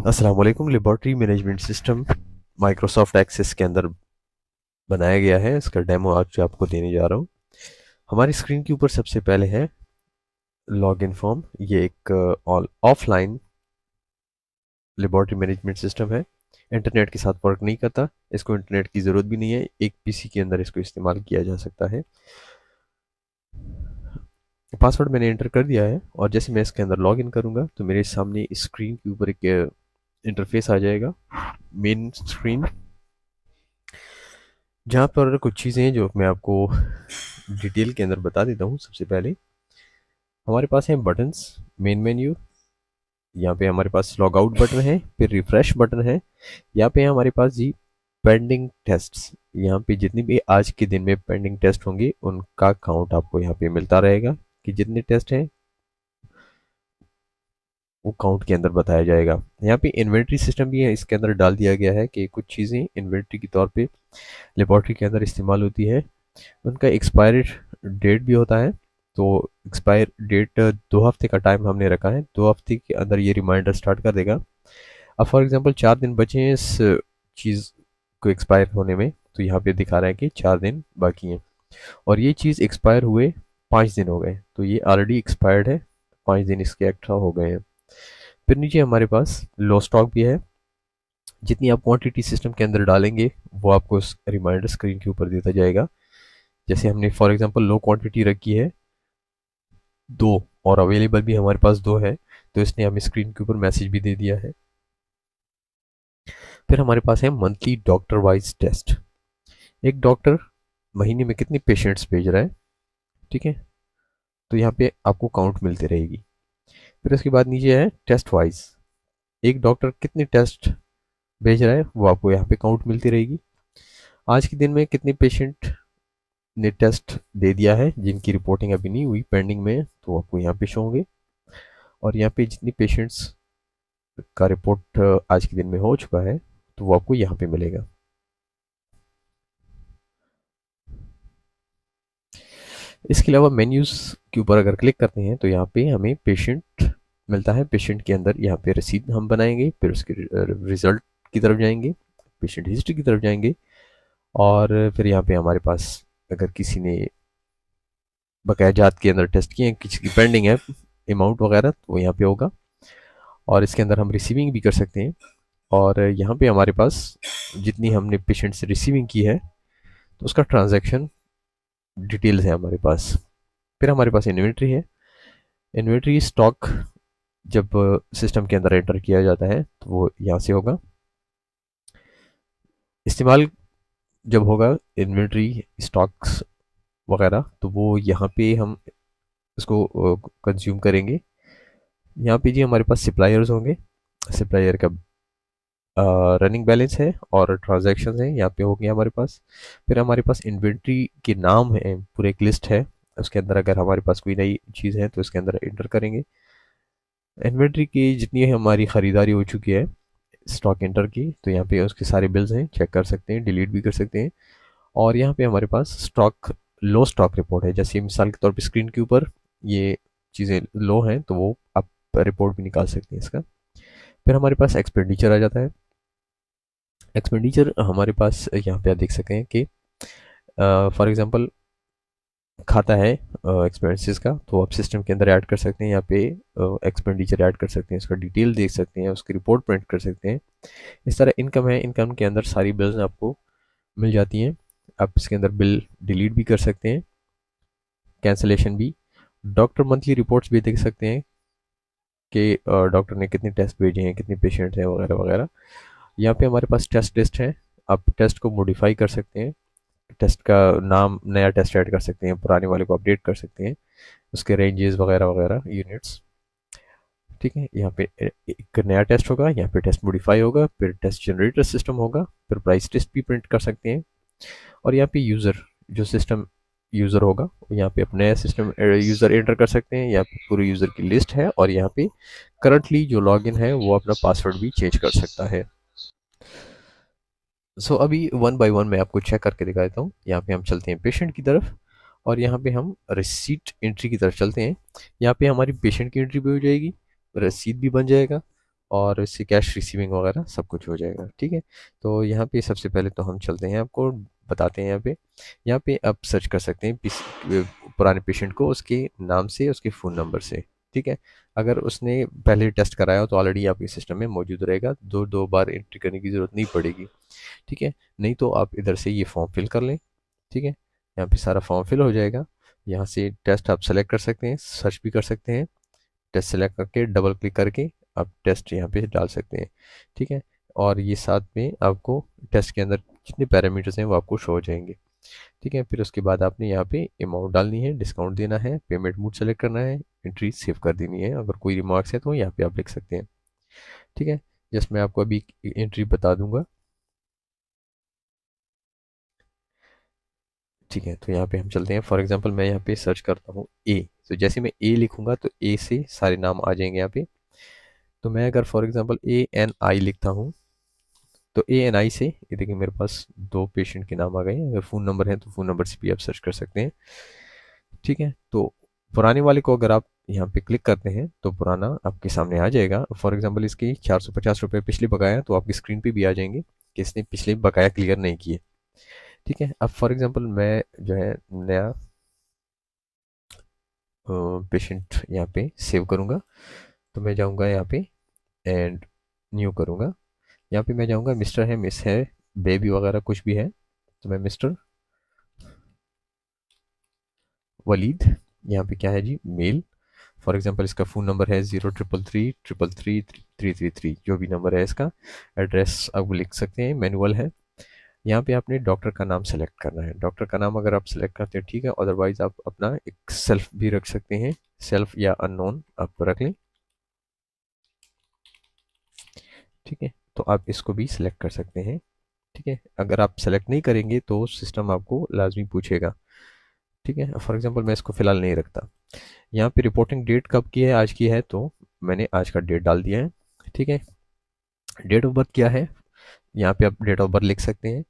अस्सलाम वालेकुम। Laboratory management system Microsoft Access के अंदर बनाया गया है। इसका डेमो आज आपको देने जा रहा हूँ। हमारी स्क्रीन के ऊपर सबसे पहले है लॉगिन फॉर्म। ये एक ऑफलाइन लेबॉर्ट्री मैनेजमेंट सिस्टम है। इंटरनेट के साथ वर्क नहीं करता। इसको इंटरनेट की ज़रूरत भी नहीं है। एक पीसी के अंदर इसको इस्तेमाल किया जा सकता है। पासवर्ड मैंने एंटर कर दिया है और जैसे मैं इसके अंदर लॉगिन करूँगा तो मेरे सामने स्क्रीन के ऊपर एक इंटरफेस आ जाएगा, मेन स्क्रीन, जहाँ पर कुछ चीज़ें हैं जो मैं आपको डिटेल के अंदर बता देता हूँ। सबसे पहले हमारे पास है बटन्स, मेन मेन्यू। यहाँ पे हमारे पास लॉग आउट बटन है, फिर रिफ्रेश बटन है। यहाँ पे हमारे पास जी पेंडिंग टेस्ट्स। यहाँ पे जितने भी आज के दिन में पेंडिंग टेस्ट होंगे उनका काउंट आपको यहाँ पे मिलता रहेगा कि जितने टेस्ट हैं वो काउंट के अंदर बताया जाएगा। यहाँ पे इन्वेंट्री सिस्टम भी है, इसके अंदर डाल दिया गया है कि कुछ चीज़ें इन्वेंट्री के तौर पे लेबॉर्ट्री के अंदर इस्तेमाल होती है, उनका एक्सपायर डेट भी होता है। तो एक्सपायर डेट 2 हफ्ते का टाइम हमने रखा है। 2 हफ्ते के अंदर ये रिमाइंडर स्टार्ट कर देगा। अब फॉर एग्जांपल 4 दिन बचे हैं इस चीज़ को एक्सपायर होने में, तो यहाँ पे दिखा रहा है कि 4 दिन बाकी हैं और ये चीज़ एक्सपायर हुए 5 दिन हो गए, तो ये ऑलरेडी एक्सपायर्ड है। 5 दिन इसके एक्स्ट्रा हो गए हैं। फिर नीचे हमारे पास लो स्टॉक भी है। जितनी आप क्वांटिटी सिस्टम के अंदर डालेंगे वो आपको इस रिमाइंडर स्क्रीन के ऊपर देता जाएगा। जैसे हमने फॉर एग्जांपल लो क्वांटिटी रखी है 2 और अवेलेबल भी हमारे पास 2 है, तो इसने हमें स्क्रीन के ऊपर मैसेज भी दे दिया है। फिर हमारे पास है मंथली डॉक्टर वाइज टेस्ट। एक डॉक्टर महीने में कितने पेशेंट्स भेज रहा है, ठीक है, तो यहाँ पे आपको काउंट मिलती रहेगी। फिर उसके बाद नीचे है टेस्ट वाइज। एक डॉक्टर कितने टेस्ट भेज रहा है वो आपको यहाँ पे काउंट मिलती रहेगी। आज के दिन में कितने पेशेंट ने टेस्ट दे दिया है जिनकी रिपोर्टिंग अभी नहीं हुई, पेंडिंग में है, तो आपको यहाँ पे शो होंगे। और यहाँ पे जितनी पेशेंट्स का रिपोर्ट आज के दिन में हो चुका है तो वो आपको यहाँ पे मिलेगा। इसके अलावा मेन्यूज़ के ऊपर अगर क्लिक करते हैं तो यहाँ पे हमें पेशेंट मिलता है। पेशेंट के अंदर यहाँ पे रसीद हम बनाएंगे, फिर उसके रिजल्ट की तरफ जाएंगे, पेशेंट हिस्ट्री की तरफ जाएंगे और फिर यहाँ पे हमारे पास अगर किसी ने बकाया जात के अंदर टेस्ट किए हैं, किसी की पेंडिंग है अमाउंट वगैरह, तो वो यहाँ पे होगा। और इसके अंदर हम रिसीविंग भी कर सकते हैं और यहाँ पे हमारे पास जितनी हमने पेशेंट से रिसीविंग की है तो उसका ट्रांजैक्शन डिटेल्स है हमारे पास। फिर हमारे पास इन्वेंट्री है। इन्वेंट्री स्टॉक जब सिस्टम के अंदर एंटर किया जाता है तो वो यहाँ से होगा। इस्तेमाल जब होगा इन्वेंट्री स्टॉक्स वगैरह तो वो यहाँ पे हम इसको कंज्यूम करेंगे। यहाँ पे जी हमारे पास सप्लायर्स होंगे। सप्लायर का रनिंग बैलेंस है और ट्रांजैक्शंस हैं यहाँ पे हो गया हमारे पास। फिर हमारे पास इन्वेंट्री के नाम है, पूरे एक लिस्ट है। उसके अंदर अगर हमारे पास कोई नई चीज़ है तो इसके अंदर एंटर करेंगे। इन्वेंट्री की जितनी हमारी ख़रीदारी हो चुकी है स्टॉक एंटर की, तो यहाँ पे उसके सारे बिल्स हैं, चेक कर सकते हैं, डिलीट भी कर सकते हैं। और यहाँ पे हमारे पास स्टॉक लो स्टॉक रिपोर्ट है। जैसे मिसाल के तौर पे स्क्रीन के ऊपर ये चीज़ें लो हैं तो वो आप रिपोर्ट भी निकाल सकते हैं इसका। फिर हमारे पास एक्सपेंडिचर आ जाता है। एक्सपेंडिचर हमारे पास यहाँ पे आप देख सकते हैं कि फॉर एग्जांपल खाता है एक्सपेंसेस का, तो आप सिस्टम के अंदर ऐड कर सकते हैं। यहाँ पे एक्सपेंडिचर ऐड कर सकते हैं, उसका डिटेल देख सकते हैं, उसकी रिपोर्ट प्रिंट कर सकते हैं। इस तरह इनकम है, इनकम के अंदर सारी बिल्स आपको मिल जाती हैं। आप इसके अंदर बिल डिलीट भी कर सकते हैं, कैंसिलेशन भी। डॉक्टर मंथली रिपोर्ट्स भी देख सकते हैं कि डॉक्टर ने कितने टेस्ट भेजे हैं, कितने पेशेंट हैं वगैरह वगैरह। यहाँ पे हमारे पास टेस्ट लिस्ट है। आप टेस्ट को मॉडिफाई कर सकते हैं, टेस्ट का नाम नया टेस्ट ऐड कर सकते हैं, पुराने वाले को अपडेट कर सकते हैं, उसके रेंजेस वगैरह वगैरह, यूनिट्स, ठीक है। यहाँ पे एक नया टेस्ट होगा, यहाँ पे टेस्ट मॉडिफाई होगा, फिर टेस्ट जनरेटर सिस्टम होगा, फिर प्राइस टेस्ट भी प्रिंट कर सकते हैं। और यहाँ पे यूज़र, जो सिस्टम यूज़र होगा यहाँ पे अपने नया सिस्टम यूज़र एंटर कर सकते हैं। यहाँ पे पूरे यूज़र की लिस्ट है और यहाँ पे करंटली जो लॉगिन है वो अपना पासवर्ड भी चेंज कर सकता है। सो अभी वन बाय वन मैं आपको चेक करके दिखा देता हूँ। यहाँ पे हम चलते हैं पेशेंट की तरफ और यहाँ पे हम रिसीट एंट्री की तरफ चलते हैं। यहाँ पे हमारी पेशेंट की एंट्री भी हो जाएगी, रसीद भी बन जाएगा और इससे कैश रिसीविंग वगैरह सब कुछ हो जाएगा। ठीक है, तो यहाँ पे सबसे पहले तो हम चलते हैं, आपको बताते हैं। यहाँ पे आप सर्च कर सकते हैं पुराने पेशेंट को उसके नाम से, उसके फ़ोन नंबर से। ठीक है, अगर उसने पहले टेस्ट कराया हो तो ऑलरेडी आपके सिस्टम में मौजूद रहेगा, दो दो बार एंट्री करने की ज़रूरत नहीं पड़ेगी। ठीक है, नहीं तो आप इधर से ये फॉर्म फिल कर लें। ठीक है, यहाँ पे सारा फॉर्म फिल हो जाएगा। यहाँ से टेस्ट आप सेलेक्ट कर सकते हैं, सर्च भी कर सकते हैं। टेस्ट सेलेक्ट करके डबल क्लिक करके आप टेस्ट यहाँ पे डाल सकते हैं। ठीक है, और ये साथ में आपको टेस्ट के अंदर जितने पैरामीटर्स हैं वो आपको शो हो जाएंगे। ठीक है, फिर उसके बाद आपने यहाँ पे अमाउंट डालनी है, डिस्काउंट देना है, पेमेंट मोड सेलेक्ट करना है, एंट्री सेव कर देनी है। अगर कोई रिमार्क्स है तो यहाँ पे आप लिख सकते हैं। ठीक है, जस्ट मैं आपको अभी एंट्री बता दूंगा। ठीक है, तो यहाँ पे हम चलते हैं। फॉर एग्जांपल मैं यहाँ पे सर्च करता हूँ ए, तो जैसे मैं ए लिखूंगा तो ए से सारे नाम आ जाएंगे यहाँ पे। तो मैं अगर फॉर एग्जांपल ANI लिखता हूँ तो ANI से ये देखिए मेरे पास दो पेशेंट के नाम आ गए हैं। अगर फ़ोन नंबर है तो फ़ोन नंबर से भी आप सर्च कर सकते हैं। ठीक है, तो पुराने वाले को अगर आप यहाँ पे क्लिक करते हैं तो पुराना आपके सामने आ जाएगा। फॉर एग्जांपल इसकी 450 रुपये पिछले बकाया तो आपकी स्क्रीन पे भी आ जाएंगे कि इसने पिछले बकाया क्लियर नहीं किए। ठीक है, अब फॉर एग्जांपल मैं जो है नया पेशेंट यहाँ पे सेव करूँगा। तो मैं जाऊँगा यहाँ पे एंड न्यू करूँगा। यहाँ पे मैं जाऊँगा, मिस्टर है, मिस है, बेबी वगैरह कुछ भी है, तो मैं मिस्टर वलीद, यहाँ पे क्या है जी, मेल। फॉर एग्जांपल इसका फ़ोन नंबर है 0333333333, जो भी नंबर है इसका। एड्रेस आप लिख सकते हैं, मैनुअल है। यहाँ पे आपने डॉक्टर का नाम सेलेक्ट करना है। डॉक्टर का नाम अगर आप सेलेक्ट करते हैं ठीक है, अदरवाइज आप अपना एक सेल्फ भी रख सकते हैं, सेल्फ या अननोन आप रख लें। ठीक है, तो आप इसको भी सिलेक्ट कर सकते हैं। ठीक है, अगर आप सेलेक्ट नहीं करेंगे तो सिस्टम आपको लाजमी पूछेगा। ठीक है, फॉर एग्जांपल मैं इसको फ़िलहाल नहीं रखता। यहाँ पे रिपोर्टिंग डेट कब की है, आज की है, तो मैंने आज का डेट डाल दिया है। ठीक है, डेट ऑफ बर्थ क्या है, यहाँ पे आप डेट ऑफ बर्थ लिख सकते हैं,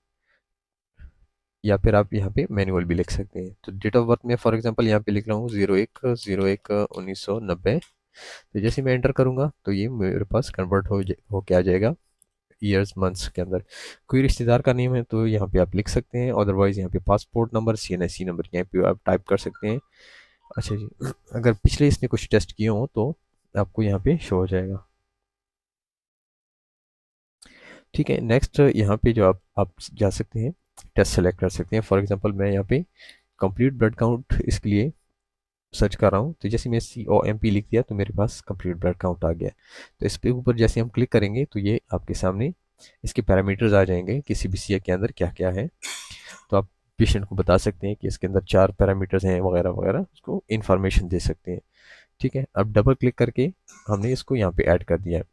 या फिर आप यहाँ पे मैनुअल भी लिख सकते हैं। तो डेट ऑफ बर्थ में फॉर एग्जांपल यहाँ पे लिख रहा हूँ 01/01/1990। तो जैसे मैं एंटर करूँगा तो ये मेरे पास कन्वर्ट हो के आ जाएगा ईयर्स मंथ्स के अंदर। कोई रिश्तेदार का नेम है तो यहाँ पे आप लिख सकते हैं, अदरवाइज यहाँ पे पासपोर्ट नंबर, CNSC नंबर यहाँ पे आप टाइप कर सकते हैं। अच्छा जी, अगर पिछले इसने कुछ टेस्ट किए हों तो आपको यहाँ पे शो हो जाएगा। ठीक है, नेक्स्ट यहाँ पे जो आप जा सकते हैं, टेस्ट सेलेक्ट कर सकते हैं। फॉर एग्जांपल मैं यहाँ पे कंप्लीट ब्लड काउंट इसके लिए सर्च कर रहा हूँ, तो जैसे मैं COMP लिख दिया तो मेरे पास कंप्लीट ब्लड काउंट आ गया। तो इस पे ऊपर जैसे हम क्लिक करेंगे तो ये आपके सामने इसके पैरामीटर्स आ जाएंगे कि CBCA के अंदर क्या क्या है। तो आप पेशेंट को बता सकते हैं कि इसके अंदर 4 पैरामीटर्स हैं वगैरह वगैरह, उसको इन्फॉर्मेशन दे सकते हैं। ठीक है, अब डबल क्लिक करके हमने इसको यहाँ पे ऐड कर दिया है।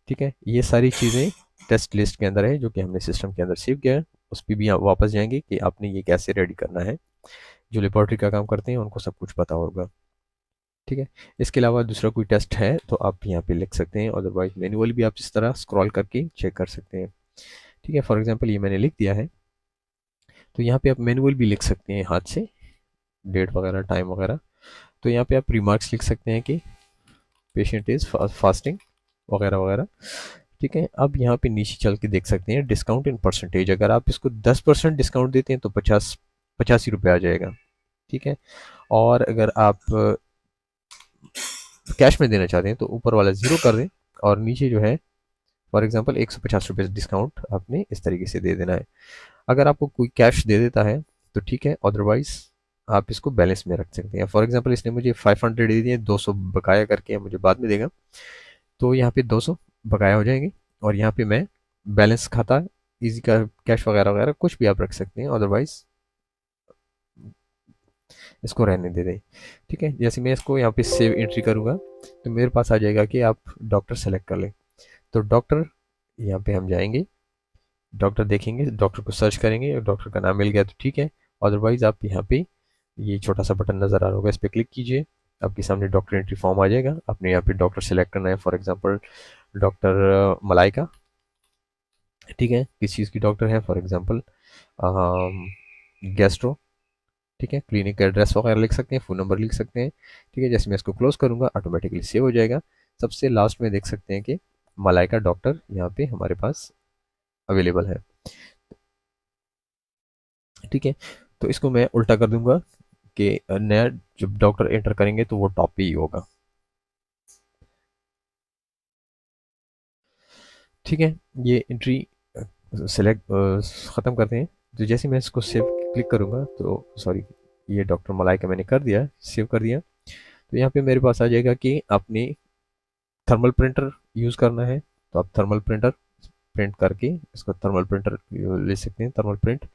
ठीक है, ये सारी चीज़ें टेस्ट लिस्ट के अंदर है जो कि हमने सिस्टम के अंदर सेव किया है। उस पर भी वापस जाएंगे कि आपने ये कैसे रेडी करना है। जो लेबोरेटरी का काम करते हैं उनको सब कुछ पता होगा। ठीक है, इसके अलावा दूसरा कोई टेस्ट है तो आप यहाँ पे लिख सकते हैं, अदरवाइज मैनुअली भी आप इस तरह स्क्रॉल करके चेक कर सकते हैं। ठीक है, फॉर एग्जांपल ये मैंने लिख दिया है, तो यहाँ पे आप मैनुअल भी लिख सकते हैं हाथ से, डेट वगैरह, टाइम वगैरह। तो यहाँ पे आप रिमार्क्स लिख सकते हैं कि पेशेंट इज़ फास्टिंग वगैरह वगैरह। ठीक है, अब यहाँ पे नीचे चल के देख सकते हैं डिस्काउंट इन परसेंटेज। अगर आप इसको 10% डिस्काउंट देते हैं तो 85 रुपये आ जाएगा। ठीक है, और अगर आप कैश में देना चाहते हैं तो ऊपर वाला ज़ीरो कर दें, और नीचे जो है फॉर एग्जांपल 150 रुपये डिस्काउंट आपने इस तरीके से दे देना है। अगर आपको कोई कैश दे देता है तो ठीक है, अदरवाइज आप इसको बैलेंस में रख सकते हैं। फॉर एग्जांपल इसने मुझे 500 दे दिए, 200 बकाया करके मुझे बाद में देगा, तो यहाँ पे 200 बकाया हो जाएंगे, और यहाँ पे मैं बैलेंस खाता, इजी का कैश वगैरह वगैरह कुछ भी आप रख सकते हैं, अदरवाइज इसको रहने दे दें। ठीक है, जैसे मैं इसको यहाँ पे सेव एंट्री करूँगा तो मेरे पास आ जाएगा कि आप डॉक्टर सेलेक्ट कर लें। तो डॉक्टर, यहाँ पे हम जाएंगे, डॉक्टर देखेंगे, डॉक्टर को सर्च करेंगे, डॉक्टर का नाम मिल गया तो ठीक है, अदरवाइज आप यहाँ पे ये छोटा सा बटन नज़र आ रहा होगा, इस पर क्लिक कीजिए, आपके सामने डॉक्टर एंट्री फॉर्म आ जाएगा। आपने यहाँ पे डॉक्टर सेलेक्ट करना है, फॉर एग्जांपल डॉक्टर मलाइका। ठीक है, किस चीज़ की डॉक्टर है, फॉर एग्जांपल गैस्ट्रो। ठीक है, क्लिनिक का एड्रेस वगैरह लिख सकते हैं, फ़ोन नंबर लिख सकते हैं। ठीक है, जैसे मैं इसको क्लोज करूँगा ऑटोमेटिकली सेव हो जाएगा। सबसे लास्ट में देख सकते हैं कि मलाइका डॉक्टर यहाँ पे हमारे पास अवेलेबल है। ठीक है, तो इसको मैं उल्टा कर दूंगा कि नया जब डॉक्टर एंटर करेंगे तो वो टॉप पे ही होगा। ठीक है, ये एंट्री सेलेक्ट ख़त्म करते हैं। तो जैसे मैं इसको सेव क्लिक करूँगा तो सॉरी, ये डॉक्टर मलाइका मैंने कर दिया, सेव कर दिया। तो यहाँ पे मेरे पास आ जाएगा कि आपने थर्मल प्रिंटर यूज़ करना है, तो आप थर्मल प्रिंटर प्रिंट करके इसको थर्मल प्रिंटर ले सकते हैं, थर्मल प्रिंट।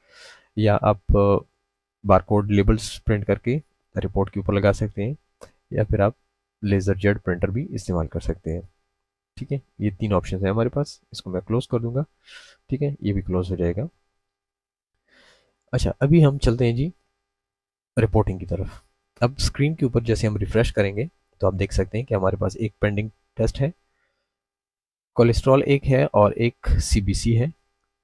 या आप बारकोड लेबल्स प्रिंट करके रिपोर्ट के ऊपर लगा सकते हैं, या फिर आप लेज़र जेट प्रिंटर भी इस्तेमाल कर सकते हैं। ठीक है, ये तीन ऑप्शन है हमारे पास। इसको मैं क्लोज कर दूंगा। ठीक है, ये भी क्लोज हो जाएगा। अच्छा, अभी हम चलते हैं जी रिपोर्टिंग की तरफ। अब स्क्रीन के ऊपर जैसे हम रिफ्रेश करेंगे तो आप देख सकते हैं कि हमारे पास एक पेंडिंग टेस्ट है, कोलेस्ट्रॉल एक है और एक सीबीसी है।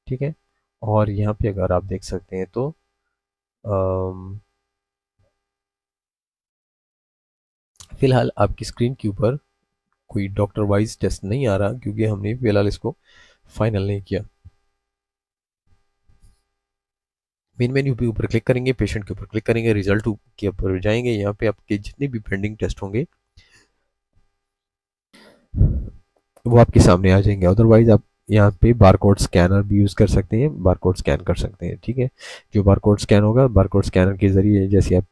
ठीक है, और यहाँ पे अगर आप देख सकते हैं तो फिलहाल आपकी स्क्रीन के ऊपर कोई डॉक्टर वाइज टेस्ट नहीं आ रहा, क्योंकि हमने फिलहाल इसको फाइनल नहीं किया। मेन मेन्यू पे ऊपर क्लिक करेंगे, पेशेंट के ऊपर क्लिक करेंगे, रिजल्ट के ऊपर जाएंगे। यहाँ पे आपके जितने भी पेंडिंग टेस्ट होंगे वो आपके सामने आ जाएंगे। अदरवाइज आप यहाँ पे बारकोड स्कैनर भी यूज़ कर सकते हैं, बारकोड स्कैन कर सकते हैं। ठीक है, जो बारकोड स्कैन होगा, बारकोड स्कैनर के ज़रिए जैसे आप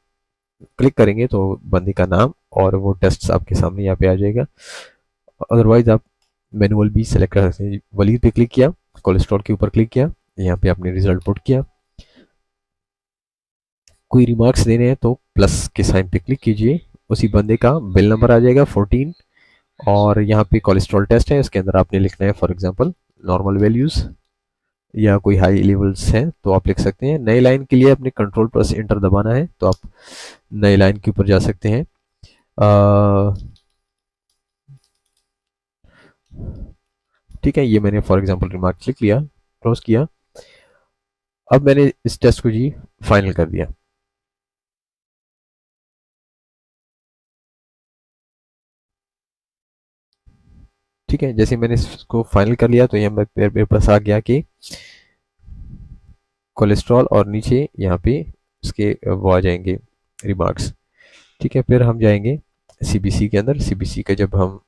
क्लिक करेंगे तो बंदे का नाम और वो टेस्ट आपके सामने यहाँ पे आ जाएगा। अदरवाइज आप मैनुअल भी सेलेक्ट कर सकते हैं। वलीद पे क्लिक किया, कोलेस्ट्रॉल के ऊपर क्लिक किया, यहाँ पे आपने रिजल्ट पुट किया। कोई रिमार्क्स देने हैं तो प्लस के साइन पे क्लिक कीजिए, उसी बंदे का बिल नंबर आ जाएगा 14। और यहाँ पे कोलेस्ट्रॉल टेस्ट है, उसके अंदर आपने लिखना है फॉर एग्जांपल नॉर्मल वैल्यूज़, या कोई हाई लेवल्स हैं तो आप लिख सकते हैं। नई लाइन के लिए अपने कंट्रोल प्लस इंटर दबाना है, तो आप नई लाइन के ऊपर जा सकते हैं। ठीक है, ये मैंने फॉर एग्जांपल रिमार्क लिख लिया, क्लोज किया। अब मैंने इस टेस्ट को जी फाइनल कर दिया। ठीक है, जैसे मैंने इसको फाइनल कर लिया तो ये मेरे पास आ गया कि कोलेस्ट्रॉल, और नीचे यहाँ पे इसके वो आ जाएंगे रिमार्क्स। ठीक है, फिर हम जाएंगे सीबीसी के अंदर। सीबीसी का जब हम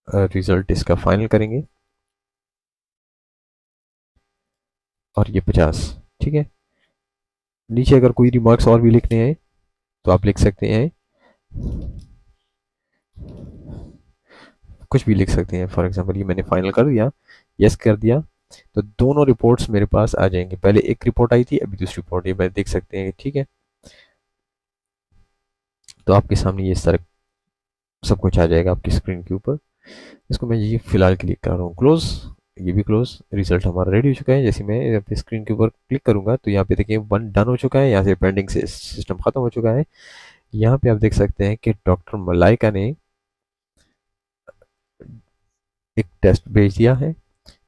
रिजल्ट इसका फाइनल करेंगे, और ये 50। ठीक है, नीचे अगर कोई रिमार्क्स और भी लिखने हैं तो आप लिख सकते हैं, कुछ भी लिख सकते हैं। फॉर एग्जांपल ये मैंने फाइनल कर दिया, यस कर दिया, तो दोनों रिपोर्ट्स मेरे पास आ जाएंगे। पहले एक रिपोर्ट आई थी, अभी दूसरी रिपोर्ट, ये मैं देख सकते हैं। ठीक है, तो आपके सामने ये सारा सब कुछ आ जाएगा आपकी स्क्रीन के ऊपर। इसको मैं ये फिलहाल क्लिक कर रहा हूँ क्लोज, ये भी क्लोज। रिजल्ट हमारा रेडी हो चुका है। जैसे मैं अपनी स्क्रीन के ऊपर क्लिक करूंगा तो यहाँ पे देखिए 1 डन हो चुका है, यहाँ से पेंडिंग से सिस्टम खत्म हो चुका है। यहाँ पे आप देख सकते हैं कि डॉक्टर मलाइका ने एक टेस्ट भेज दिया है।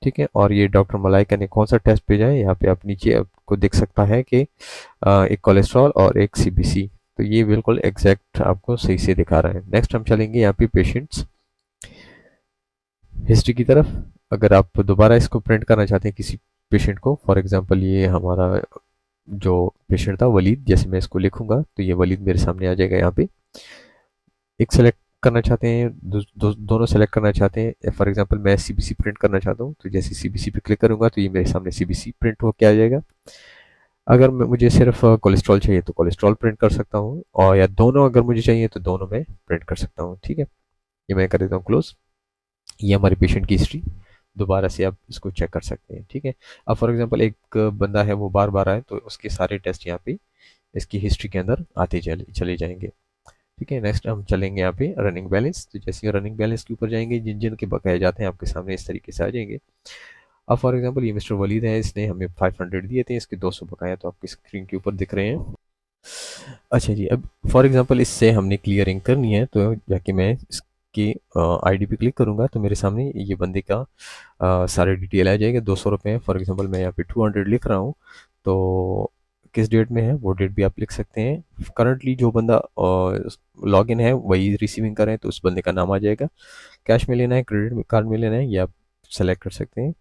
ठीक है, और ये डॉक्टर मलाइका ने कौन सा टेस्ट भेजा है, यहाँ पे आप नीचे आपको दिख सकता है कि एक कोलेस्ट्रॉल और एक सीबीसी। तो ये बिल्कुल एग्जैक्ट आपको सही से दिखा रहा है। नेक्स्ट हम चलेंगे यहाँ पे पेशेंट्स हिस्ट्री की तरफ। अगर आप दोबारा इसको प्रिंट करना चाहते हैं किसी पेशेंट को, फॉर एग्जांपल ये हमारा जो पेशेंट था वलीद, जैसे मैं इसको लिखूंगा तो ये वलीद मेरे सामने आ जाएगा। यहाँ पे एक सेलेक्ट करना चाहते हैं, दोनों सेलेक्ट करना चाहते हैं। फॉर एग्जांपल मैं सीबीसी प्रिंट करना चाहता हूँ, तो जैसे सीबीसी पे क्लिक करूंगा तो ये मेरे सामने सीबीसी प्रिंट होकर आ जाएगा। अगर मुझे सिर्फ कोलेस्ट्रॉल चाहिए तो कोलेस्ट्रॉल प्रिंट कर सकता हूँ, और या दोनों अगर मुझे चाहिए तो दोनों में प्रिंट कर सकता हूँ। ठीक है, ये मैं कर देता हूँ क्लोज। ये हमारे पेशेंट की हिस्ट्री, दोबारा से आप इसको चेक कर सकते हैं। ठीक है, अब फॉर एग्जांपल एक बंदा है वो बार बार आए तो उसके सारे टेस्ट यहाँ पे इसकी हिस्ट्री के अंदर आते चले जाएंगे। ठीक है, नेक्स्ट हम चलेंगे यहाँ पे रनिंग बैलेंस। तो जैसे रनिंग बैलेंस के ऊपर जाएंगे, जिन जिन के बकाए जाते हैं आपके सामने इस तरीके से आ जाएंगे। अब फॉर एग्जांपल ये मिस्टर वलीद है, इसने हमें 500 दिए थे, इसके 200 बकाया तो आपकी स्क्रीन के ऊपर दिख रहे हैं। अच्छा जी, अब फॉर एग्जांपल इससे हमने क्लियरिंग करनी है तो जाके मैं इसकी आईडी पे क्लिक करूंगा तो मेरे सामने ये बंदे का सारे डिटेल आ जाएगा। 200 रुपये, फॉर एग्जांपल मैं यहाँ पे 200 लिख रहा हूँ तो किस डेट में है वो डेट भी आप लिख सकते हैं। करंटली जो बंदा लॉग इन है वही रिसीविंग कर रहे हैं तो उस बंदे का नाम आ जाएगा। कैश में लेना है, क्रेडिट कार्ड में लेना है, ये आप सेलेक्ट कर सकते हैं।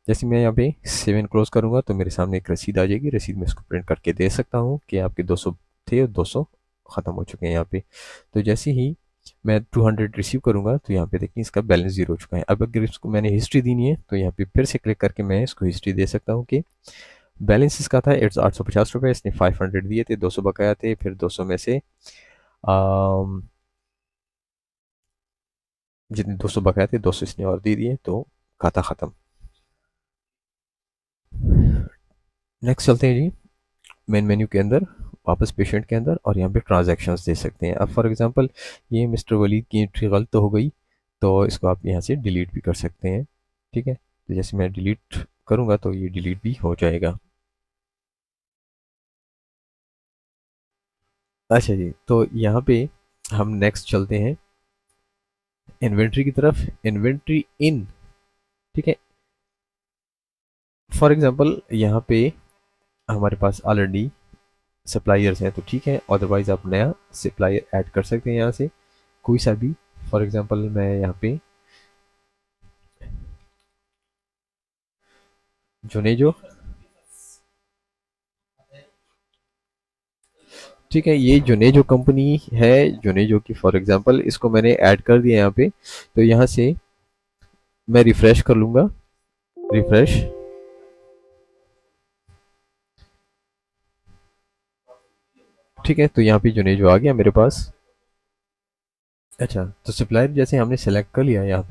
जैसे मैं यहाँ पे सेवन क्लोज करूँगा तो मेरे सामने एक रसीद आ जाएगी। रसीद में इसको प्रिंट करके दे सकता हूँ कि आपके 200 थे और 200 ख़त्म हो चुके हैं यहाँ पे। तो जैसे ही मैं 200 रिसीव करूँगा तो यहाँ पे देखिए इसका बैलेंस ज़ीरो हो चुका है। अब अगर इसको मैंने हिस्ट्री देनी है तो यहाँ पे फिर से क्लिक करके मैं इसको हिस्ट्री दे सकता हूँ कि बैलेंस इसका था 850 रुपये, इसने 500 दिए थे, 200 बकाया थे, फिर 200 में से जितने 200 बकाया थे 200 इसने और दे दिए तो खाता ख़त्म। नेक्स्ट चलते हैं जी मेन मेन्यू के अंदर, वापस पेशेंट के अंदर, और यहाँ पे ट्रांजैक्शंस दे सकते हैं। अब फॉर एग्जांपल ये मिस्टर वलीद की एंट्री गलत तो हो गई तो इसको आप यहाँ से डिलीट भी कर सकते हैं। ठीक है, तो जैसे मैं डिलीट करूँगा तो ये डिलीट भी हो जाएगा। अच्छा जी, तो यहाँ पे हम नेक्स्ट चलते हैं इन्वेंट्री की तरफ। इन्वेंट्री इन, ठीक है, फॉर एग्जांपल यहाँ पे हमारे पास ऑलरेडी सप्लायर्स हैं तो ठीक है, अदरवाइज आप नया सप्लायर ऐड कर सकते हैं यहाँ से कोई सा भी। फॉर एग्जांपल मैं यहाँ पे जोनेजो, ठीक है, ये जोनेजो कंपनी है, जोनेजो की फॉर एग्जांपल इसको मैंने ऐड कर दिया यहाँ पे। तो यहाँ से मैं रिफ्रेश कर लूँगा, रिफ्रेश, ठीक है, तो यहाँ पे जोनेजो आ गया मेरे पास। अच्छा, तो सप्लायर जैसे हमने सेलेक्ट कर लिया यहाँ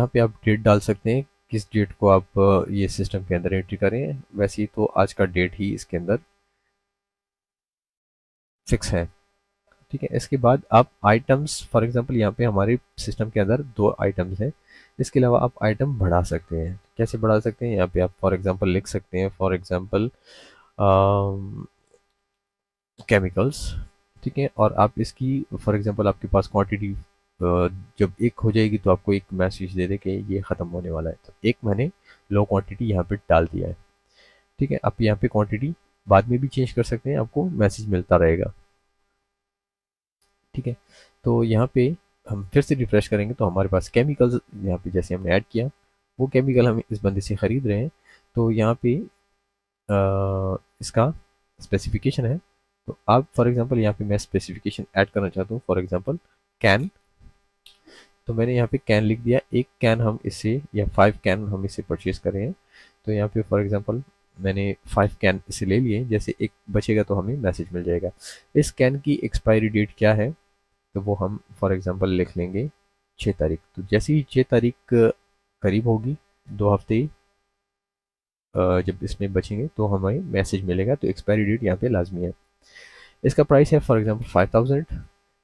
पे आप डेट डाल सकते हैं किस डेट को आप ये सिस्टम के अंदर एंट्री करें। वैसे ही तो आज का डेट ही इसके अंदर फिक्स है। ठीक है, इसके बाद आप आइटम्स, फॉर एग्जांपल यहाँ पे हमारे सिस्टम के अंदर दो आइटम्स हैं, इसके अलावा आप आइटम बढ़ा सकते हैं। कैसे बढ़ा सकते हैं, यहाँ पे आप फॉर एग्जांपल लिख सकते हैं, फॉर एग्जांपल केमिकल्स, ठीक है, और आप इसकी फॉर एग्जांपल आपके पास क्वांटिटी जब एक हो जाएगी तो आपको एक मैसेज दे दे कि ये ख़त्म होने वाला है, तो एक मैंने लो क्वांटिटी यहाँ पे डाल दिया है। ठीक है, आप यहाँ पे क्वांटिटी बाद में भी चेंज कर सकते हैं, आपको मैसेज मिलता रहेगा। ठीक है, तो यहाँ पे हम फिर से रिफ्रेश करेंगे तो हमारे पास केमिकल्स यहाँ पे जैसे हमने ऐड किया वो केमिकल हम इस बंदे से ख़रीद रहे हैं। तो यहाँ पे इसका स्पेसिफिकेशन है, तो आप फॉर एग्जांपल यहाँ पे मैं स्पेसिफिकेशन ऐड करना चाहता हूँ, फॉर एग्जांपल कैन, तो मैंने यहाँ पे कैन लिख दिया, एक कैन हम इससे या 5 कैन हम इसे परचेज कर रहे हैं। तो यहाँ पे फॉर एग्जांपल मैंने 5 कैन इसे ले लिए, जैसे एक बचेगा तो हमें मैसेज मिल जाएगा। इस कैन की एक्सपायरी डेट क्या है, तो वो हम फॉर एग्जांपल लिख लेंगे 6 तारीख। तो जैसे ही 6 तारीख करीब होगी, 2 हफ्ते जब इसमें बचेंगे तो हमें मैसेज मिलेगा, तो एक्सपायरी डेट यहाँ पे लाजमी है। इसका प्राइस है फॉर एग्जांपल 5000,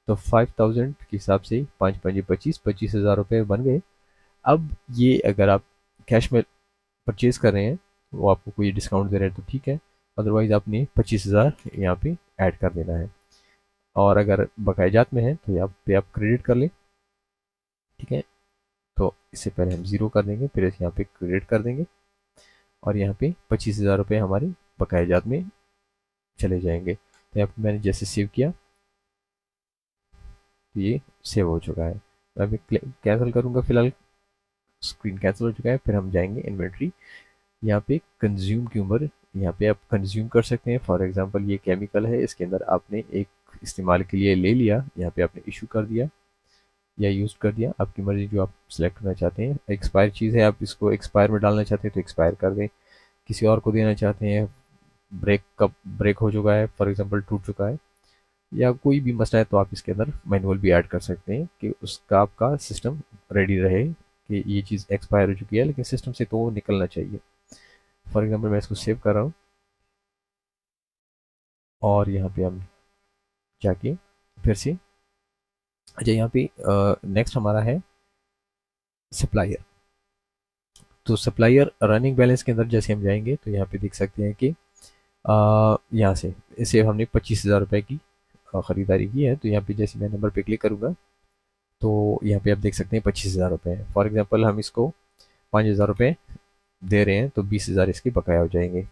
तो 5000 के हिसाब से 5 5 25 25,000 रुपये बन गए। अब ये अगर आप कैश में परचेज कर रहे हैं वो आपको कोई डिस्काउंट दे रहे हैं तो ठीक है, अदरवाइज आपने 25,000 यहाँ पे ऐड कर देना है। और अगर बकायजात में है तो यहाँ पे आप क्रेडिट कर लें। ठीक है, तो इससे पहले हम ज़ीरो कर देंगे, फिर यहाँ पे क्रेडिट कर देंगे और यहाँ पे 25,000 रुपये हमारे बकायजात में चले जाएंगे। तो यहाँ पे मैंने जैसे सेव किया तो ये सेव हो चुका है। मैं अभी कैंसिल करूँगा, फिलहाल स्क्रीन कैंसिल हो चुका है। फिर हम जाएंगे इन्वेंट्री, यहाँ पे कंज्यूम की उम्र, यहाँ पे आप कंज्यूम कर सकते हैं। फॉर एग्जांपल ये केमिकल है, इसके अंदर आपने एक इस्तेमाल के लिए ले लिया, यहाँ पे आपने इशू कर दिया या यूज़ कर दिया, आपकी मर्ज़ी जो आप सिलेक्ट करना चाहते हैं। एक्सपायर चीज़ है, आप इसको एक्सपायर में डालना चाहते हैं तो एक्सपायर कर दें, किसी और को देना चाहते हैं, ब्रेक कब ब्रेक हो चुका है, फॉर एग्जांपल टूट चुका है, या कोई भी मसला है तो आप इसके अंदर मैनुअल भी ऐड कर सकते हैं कि उसका आपका सिस्टम रेडी रहे कि ये चीज़ एक्सपायर हो चुकी है लेकिन सिस्टम से तो निकलना चाहिए। फॉर एग्जांपल मैं इसको सेव कर रहा हूँ और यहाँ पे हम जाके फिर से, अच्छा यहाँ पे नेक्स्ट हमारा है सप्लायर। तो सप्लायर रनिंग बैलेंस के अंदर जैसे हम जाएंगे तो यहाँ पे देख सकते हैं कि यहाँ से इसे हमने 25,000 रुपये की ख़रीदारी की है। तो यहाँ पे जैसे मैं नंबर पे क्लिक करूँगा तो यहाँ पे आप देख सकते हैं 25,000 रुपये। फॉर एग्जांपल हम इसको 5,000 रुपये दे रहे हैं तो 20,000 इसके बकाया हो जाएंगे।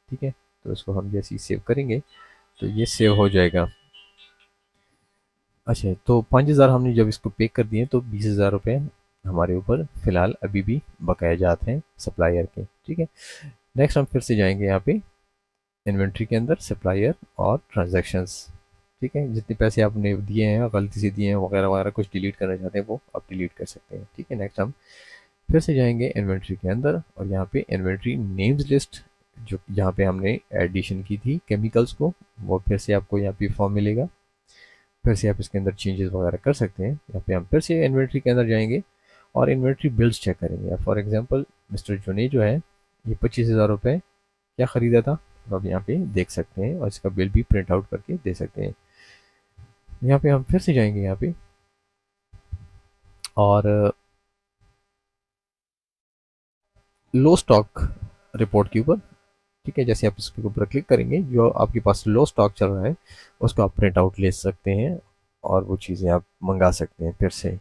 ठीक है, तो इसको हम जैसे ही सेव करेंगे तो ये सेव हो जाएगा। अच्छा, तो 5,000 हमने जब इसको पे कर दिए तो 20,000 रुपये हमारे ऊपर फ़िलहाल अभी भी बकाया जाते हैं सप्लायर के। ठीक है, नेक्स्ट हम फिर से जाएंगे यहाँ पे इन्वेंट्री के अंदर सप्लायर और ट्रांजैक्शंस। ठीक है, जितने पैसे आपने दिए हैं, गलती से दिए हैं वगैरह वगैरह, कुछ डिलीट करना चाहते हैं वो आप डिलीट कर सकते हैं। ठीक है, नेक्स्ट हम फिर से जाएंगे इन्वेंट्री के अंदर और यहाँ पे इन्वेंट्री नेम्स लिस्ट, जो यहाँ पे हमने एडिशन की थी केमिकल्स को, वो फिर से आपको यहाँ पे फॉर्म मिलेगा। फिर से आप इसके अंदर चेंजेस वगैरह कर सकते हैं। यहाँ पे हम फिर से इन्वेंट्री के अंदर जाएंगे और इन्वेंट्री बिल्स चेक करेंगे। फॉर एग्जांपल मिस्टर जुने जो है ये 25,000 रुपये क्या ख़रीदा था, तो आप यहाँ पे देख सकते हैं और इसका बिल भी प्रिंट आउट करके दे सकते हैं। यहाँ पे हम फिर से जाएंगे यहाँ पे और लो स्टॉक रिपोर्ट के ऊपर। ठीक है, जैसे आप इसके ऊपर क्लिक करेंगे जो आपके पास लो स्टॉक चल रहा है उसको आप प्रिंट आउट ले सकते हैं और वो चीज़ें आप मंगा सकते हैं। फिर से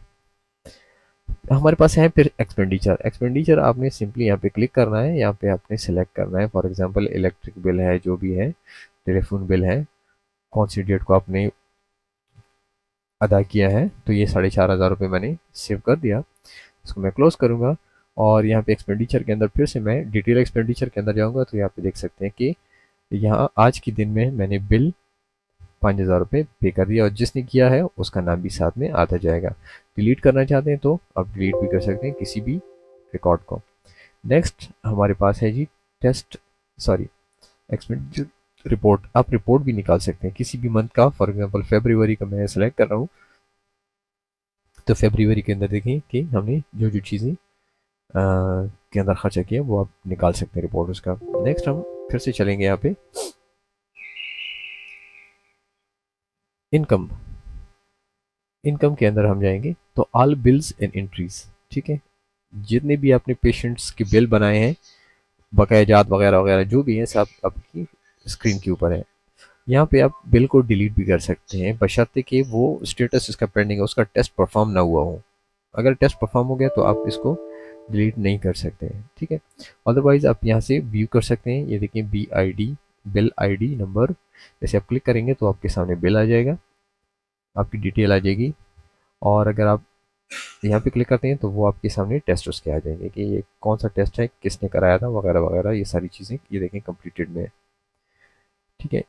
हमारे पास है फिर एक्सपेंडिचर। एक्सपेंडिचर आपने सिंपली यहाँ पे क्लिक करना है, यहाँ पे आपने सेलेक्ट करना है। फॉर एग्जांपल इलेक्ट्रिक बिल है, जो भी है, टेलीफोन बिल है, कौन सी डेट को आपने अदा किया है, तो ये 4,500 रुपये मैंने सेव कर दिया। इसको मैं क्लोज करूँगा और यहाँ पे एक्सपेंडिचर के अंदर फिर से मैं डिटेल एक्सपेंडिचर के अंदर जाऊँगा तो यहाँ पे देख सकते हैं कि यहाँ आज के दिन में मैंने बिल 5,000 रुपये पे कर दिया और जिसने किया है उसका नाम भी साथ में आता जाएगा। डिलीट करना चाहते हैं तो आप डिलीट भी कर सकते हैं किसी भी रिकॉर्ड को। नेक्स्ट हमारे पास है जी टेस्ट सॉरी एक्सपेंडिचर रिपोर्ट। आप रिपोर्ट भी निकाल सकते हैं किसी भी मंथ का। फॉर एग्जांपल फरवरी का मैं सेलेक्ट कर रहा हूँ तो फरवरी के अंदर देखिए कि हमने जो जो चीज़ें के अंदर खर्चा किया वो आप निकाल सकते हैं रिपोर्ट उसका। नेक्स्ट हम फिर से चलेंगे यहाँ पे इनकम। इनकम के अंदर हम जाएंगे तो ऑल बिल्स एंड एंट्रीज। ठीक है, जितने भी आपने पेशेंट्स के बिल बनाए हैं, बकाया जात वगैरह वगैरह जो भी है सब आपकी स्क्रीन के ऊपर है। यहाँ पे आप बिल को डिलीट भी कर सकते हैं बशर्ते कि वो स्टेटस इसका पेंडिंग है, उसका टेस्ट परफॉर्म ना हुआ हो। अगर टेस्ट परफॉर्म हो गया तो आप इसको डिलीट नहीं कर सकते हैं। ठीक है, अदरवाइज आप यहाँ से व्यू कर सकते हैं। ये देखिए बिल आईडी नंबर, जैसे आप क्लिक करेंगे तो आपके सामने बिल आ जाएगा, आपकी डिटेल आ जाएगी और अगर आप यहाँ पे क्लिक करते हैं तो वो आपके सामने टेस्ट उसके आ जाएंगे कि ये कौन सा टेस्ट है, किसने कराया था वगैरह वगैरह, ये सारी चीज़ें ये देखें कंप्लीटेड में। ठीक है,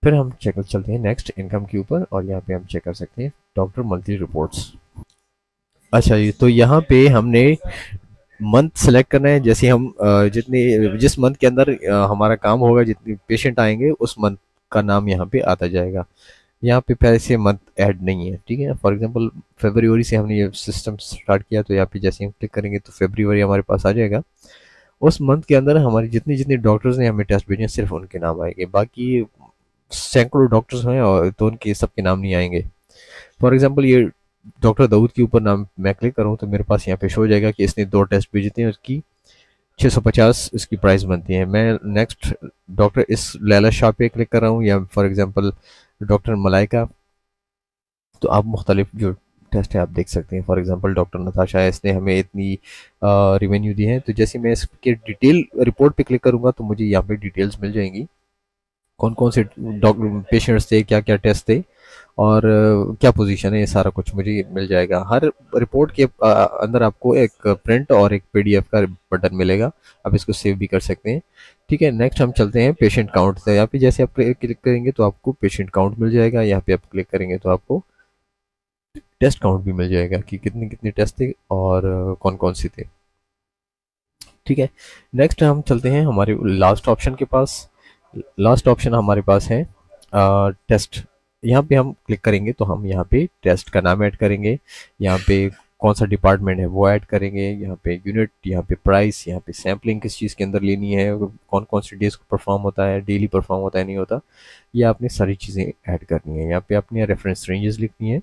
फिर हम चेक चलते हैं नेक्स्ट इनकम के ऊपर और यहाँ पे हम चेक कर सकते हैं डॉक्टर मंथली रिपोर्ट्स। अच्छा जी, तो यहाँ पे हमने मंथ सेलेक्ट करना है। जैसे हम जितने जिस मंथ के अंदर हमारा काम होगा, जितने पेशेंट आएंगे उस मंथ का नाम यहाँ पे आता जाएगा। यहाँ पे पहले से मंथ ऐड नहीं है। ठीक है, फॉर एग्जांपल फरवरी से हमने ये सिस्टम स्टार्ट किया तो यहाँ पे जैसे हम क्लिक करेंगे तो फरवरी हमारे पास आ जाएगा। उस मंथ के अंदर हमारे जितने जितने डॉक्टर्स ने हमें टेस्ट भेजे हैं सिर्फ उनके नाम आएंगे, बाकी सैकड़ों डॉक्टर्स हैं और तो उनके सबके नाम नहीं आएंगे। फॉर एग्जांपल ये डॉक्टर दाऊद के ऊपर नाम मैं क्लिक करूँ तो मेरे पास यहाँ पे शो हो जाएगा कि इसने 2 टेस्ट भेजे थे, उसकी 650 इसकी प्राइस बनती है। मैं नेक्स्ट डॉक्टर इस लैला शाह पे क्लिक कर रहा हूँ या फॉर एग्जांपल डॉक्टर मलाइका, तो आप मुख्तलिफ जो टेस्ट है आप देख सकते हैं। फॉर एग्जांपल डॉक्टर नताशा है, इसने हमें इतनी रिवेन्यू दी है, तो जैसे मैं इसके डिटेल रिपोर्ट पे क्लिक करूँगा तो मुझे यहाँ पे डिटेल्स मिल जाएंगी कौन कौन से डॉक्टर पेशेंट्स थे, क्या क्या टेस्ट थे और क्या पोजीशन है, ये सारा कुछ मुझे मिल जाएगा। हर रिपोर्ट के अंदर आपको एक प्रिंट और एक पीडीएफ का बटन मिलेगा, आप इसको सेव भी कर सकते हैं। ठीक है, नेक्स्ट हम चलते हैं पेशेंट काउंट से। यहाँ पे जैसे आप क्लिक करेंगे तो आपको पेशेंट काउंट मिल जाएगा, यहाँ पे आप क्लिक करेंगे तो आपको टेस्ट काउंट भी मिल जाएगा कि कितने कितने टेस्ट थे और कौन कौन से थे। ठीक है, नेक्स्ट हम चलते हैं हमारे लास्ट ऑप्शन के पास। लास्ट ऑप्शन हमारे पास है टेस्ट। यहाँ पे हम क्लिक करेंगे तो हम यहाँ पे टेस्ट का नाम ऐड करेंगे, यहाँ पे कौन सा डिपार्टमेंट है वो ऐड करेंगे, यहाँ पे यूनिट, यहाँ पे प्राइस, यहाँ पे सैम्पलिंग किस चीज़ के अंदर लेनी है, कौन कौन सी डेज को परफॉर्म होता है, डेली परफॉर्म होता है नहीं होता, ये आपने सारी चीज़ें ऐड करनी है। यहाँ पे अपनी रेफरेंस रेंजेस लिखनी है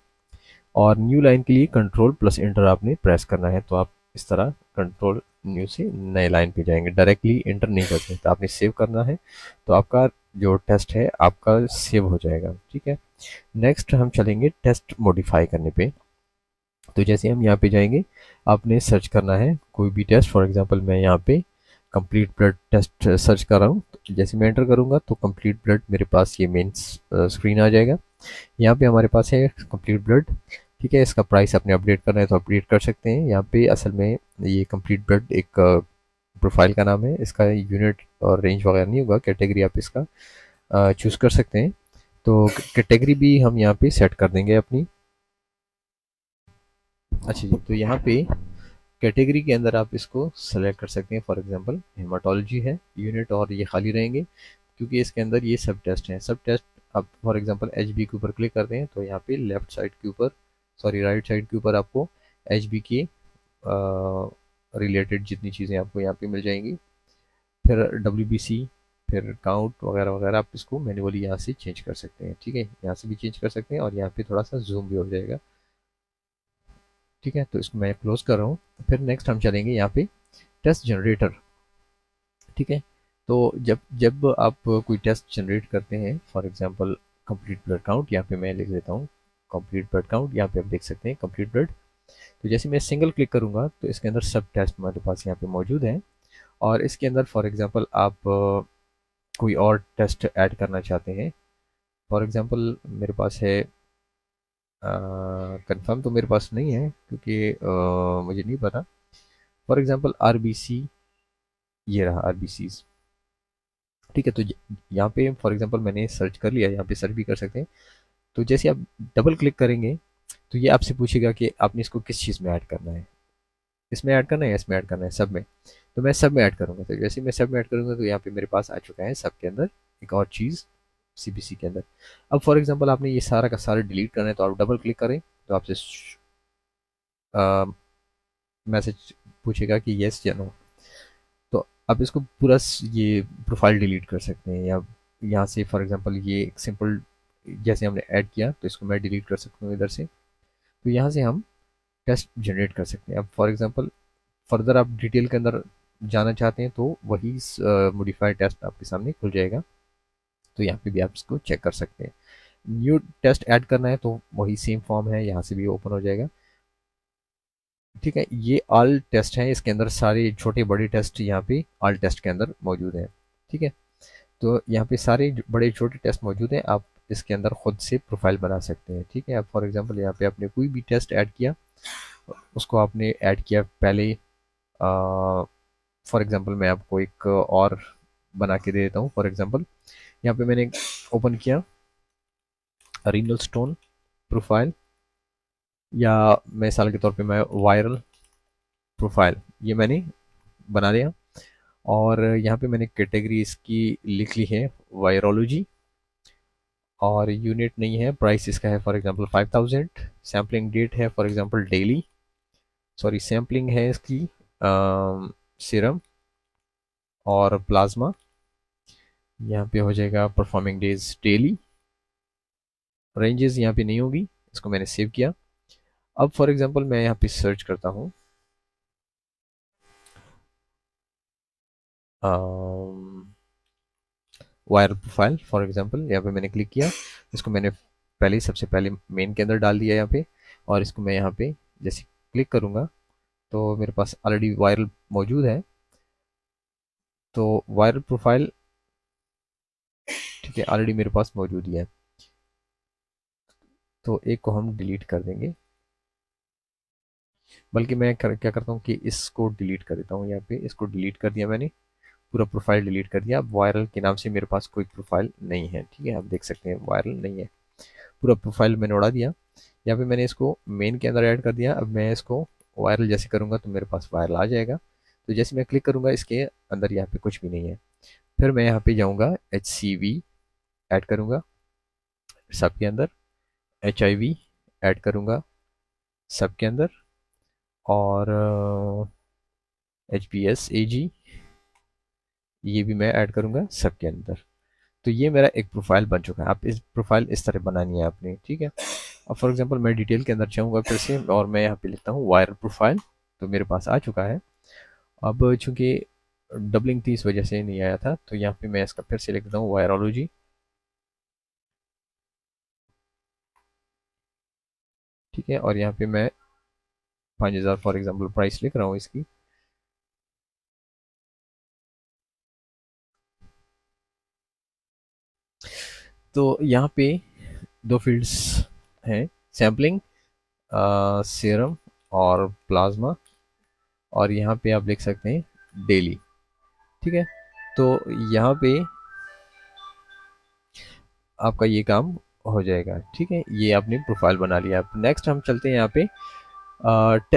और न्यू लाइन के लिए कंट्रोल प्लस इंटर आपने प्रेस करना है, तो आप इस तरह कंट्रोल न्यू से नए लाइन पे जाएंगे, डायरेक्टली इंटर नहीं कर सकते, आपने सेव करना है तो आपका जो टेस्ट है आपका सेव हो जाएगा। ठीक है, नेक्स्ट हम चलेंगे टेस्ट मॉडिफाई करने पे। तो जैसे हम यहाँ पे जाएंगे, आपने सर्च करना है कोई भी टेस्ट। फॉर एग्जांपल मैं यहाँ पे कंप्लीट ब्लड टेस्ट सर्च कर रहा हूँ, तो जैसे मैं एंटर करूँगा तो कंप्लीट ब्लड मेरे पास ये मेन स्क्रीन आ जाएगा। यहाँ पे हमारे पास है कंप्लीट ब्लड। ठीक है, इसका प्राइस अपने अपडेट करना है तो अपडेट कर सकते हैं। यहाँ पे असल में ये कंप्लीट ब्लड एक प्रोफाइल का नाम है, इसका यूनिट और रेंज वगैरह नहीं होगा, कैटेगरी आप इसका चूज़ कर सकते हैं। तो कैटेगरी भी हम यहाँ पे सेट कर देंगे अपनी। अच्छा जी, तो यहाँ पे कैटेगरी के अंदर आप इसको सेलेक्ट कर सकते हैं। फॉर एग्जांपल हेमाटोलॉजी है यूनिट और ये खाली रहेंगे क्योंकि इसके अंदर ये सब टेस्ट हैं। सब टेस्ट आप फॉर एग्जांपल एच बी के ऊपर क्लिक करते हैं तो यहाँ पे लेफ्ट साइड के ऊपर, सॉरी राइट साइड के ऊपर आपको एच बी के रिलेटेड जितनी चीज़ें आपको यहाँ पे मिल जाएंगी। फिर डब्ल्यू बी सी, फिर काउंट वगैरह वगैरह आप इसको मैन्युअली यहाँ से चेंज कर सकते हैं। ठीक है, यहाँ से भी चेंज कर सकते हैं और यहाँ पे थोड़ा सा जूम भी हो जाएगा। ठीक है, तो इसको मैं क्लोज कर रहा हूँ। फिर नेक्स्ट हम चलेंगे यहाँ पे टेस्ट जनरेटर। ठीक है, तो जब जब आप कोई टेस्ट जनरेट करते हैं, for example complete blood count, यहाँ पे मैं लिख देता हूँ कंप्लीट ब्लड काउंट। यहाँ पे आप देख सकते हैं कंप्लीट ब्लड। तो जैसे मैं सिंगल क्लिक करूँगा तो इसके अंदर सब टेस्ट हमारे पास यहाँ पे मौजूद है। और इसके अंदर फॉर एग्जांपल आप कोई और टेस्ट ऐड करना चाहते हैं। फॉर एग्जांपल मेरे पास है, कंफर्म तो मेरे पास नहीं है क्योंकि मुझे नहीं पता। फॉर एग्जांपल आरबीसी, ये रहा आरबीसीज। ठीक है, तो यहाँ पे फॉर एग्जांपल मैंने सर्च कर लिया, यहाँ पे सर्च भी कर सकते हैं। तो जैसे आप डबल क्लिक करेंगे तो ये आपसे पूछेगा कि आपने इसको किस चीज़ में ऐड करना है, इसमें ऐड करना है या इसमें ऐड करना है, सब में। तो मैं सब में ऐड करूँगा। तो जैसे मैं सब में ऐड करूँगा तो यहाँ पे मेरे पास आ चुका है सब के अंदर एक और चीज़ सीबीसी के अंदर। अब फॉर एग्जांपल आपने ये सारा का सारा डिलीट करना है तो आप डबल क्लिक करें तो आपसे मैसेज पूछेगा कि येस या नो। तो आप इसको पूरा ये प्रोफाइल डिलीट कर सकते हैं, या यहाँ से फॉर एग्जांपल ये एक सिंपल जैसे हमने ऐड किया तो इसको मैं डिलीट कर सकता हूँ इधर से। तो यहाँ से हम टेस्ट जनरेट कर सकते हैं। अब फॉर एग्जांपल फर्दर आप डिटेल के अंदर जाना चाहते हैं तो वही मॉडिफाइड टेस्ट आपके सामने खुल जाएगा। तो यहाँ पे भी आप इसको चेक कर सकते हैं। न्यू टेस्ट ऐड करना है तो वही सेम फॉर्म है, यहाँ से भी ओपन हो जाएगा। ठीक है, ये ऑल टेस्ट हैं, इसके अंदर सारे छोटे बड़े टेस्ट यहाँ पे ऑल टेस्ट के अंदर मौजूद हैं। ठीक है, तो यहाँ पे सारे बड़े छोटे टेस्ट मौजूद हैं, आप इसके अंदर खुद से प्रोफाइल बना सकते हैं। ठीक है, आप फॉर एग्जांपल यहाँ पे आपने कोई भी टेस्ट ऐड किया, उसको आपने ऐड किया पहले, फॉर एग्जांपल मैं आपको एक और बना के दे देता हूँ। फॉर एग्जांपल यहाँ पे मैंने ओपन किया रीनल स्टोन प्रोफाइल, या मिसाल के तौर पे मैं वायरल प्रोफाइल, ये मैंने बना लिया। और यहाँ पे मैंने कैटेगरी इसकी लिख ली है वायरोलॉजी, और यूनिट नहीं है, प्राइस इसका है फॉर एग्जांपल 5000। सैम्पलिंग डेट है for example daily, sorry sampling है इसकी सीरम और प्लाज्मा। यहाँ पे हो जाएगा परफॉर्मिंग डेज डेली। रेंजेस यहाँ पे नहीं होगी, इसको मैंने सेव किया। अब फॉर एग्जांपल मैं यहाँ पे सर्च करता हूँ वायरल प्रोफाइल। फॉर एग्जांपल यहाँ पे मैंने क्लिक किया, इसको मैंने पहले ही सबसे पहले मेन के अंदर डाल दिया यहाँ पे। और इसको मैं यहाँ पे जैसे क्लिक करूँगा तो मेरे पास ऑलरेडी वायरल मौजूद है। तो वायरल प्रोफाइल, ठीक है, ऑलरेडी मेरे पास मौजूद ही है। तो एक को हम डिलीट कर देंगे, बल्कि मैं क्या करता हूँ कि इसको डिलीट कर देता हूँ। यहाँ पे इसको डिलीट कर दिया मैंने, पूरा प्रोफाइल डिलीट कर दिया। अब वायरल के नाम से मेरे पास कोई प्रोफाइल नहीं है। ठीक है, आप देख सकते हैं वायरल नहीं है, पूरा प्रोफाइल मैंने उड़ा दिया। यहाँ पे मैंने इसको मेन के अंदर ऐड कर दिया। अब मैं इसको वायरल जैसे करूँगा तो मेरे पास वायरल आ जाएगा। तो जैसे मैं क्लिक करूँगा इसके अंदर यहाँ पे कुछ भी नहीं है। फिर मैं यहाँ पे जाऊँगा HCV ऐड करूँगा सब के अंदर, HIV ऐड करूँगा सब के अंदर, और HPS AG ये भी मैं ऐड करूँगा सब के अंदर। तो ये मेरा एक प्रोफाइल बन चुका है। आप इस प्रोफाइल इस तरह बनानी है आपने। ठीक है, अब फॉर एग्जांपल मैं डिटेल के अंदर चाहूँगा फिर से, और मैं यहाँ पे लिखता हूँ वायरल प्रोफाइल, तो मेरे पास आ चुका है। अब चूंकि डबलिंग थी इस वजह से नहीं आया था, तो यहाँ पे मैं इसका फिर से लिख देता हूँ वायरोलॉजी। ठीक है, और यहाँ पे मैं 5000 फॉर एग्जांपल प्राइस लिख रहा हूँ इसकी। तो यहाँ पे दो फील्ड्स हैं, सैम्पलिंग, सीरम और प्लाज्मा, और यहाँ पे आप लिख सकते हैं डेली। ठीक है, तो यहाँ पे आपका ये काम हो जाएगा। ठीक है, ये आपने प्रोफाइल बना लिया। अब नेक्स्ट हम चलते हैं यहाँ पे,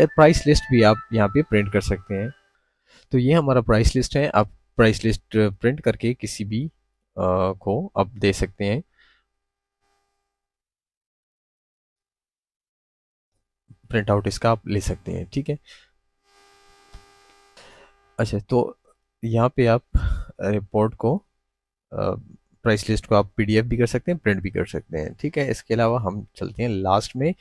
प्राइस लिस्ट भी आप यहाँ पे प्रिंट कर सकते हैं। तो ये हमारा प्राइस लिस्ट है, आप प्राइस लिस्ट प्रिंट करके किसी भी को आप दे सकते हैं, प्रिंट आउट इसका आप ले सकते हैं। ठीक है, अच्छा, तो यहाँ पे आप रिपोर्ट को, प्राइस लिस्ट को आप पीडीएफ भी कर सकते हैं, प्रिंट भी कर सकते हैं। ठीक है, इसके अलावा हम चलते हैं लास्ट में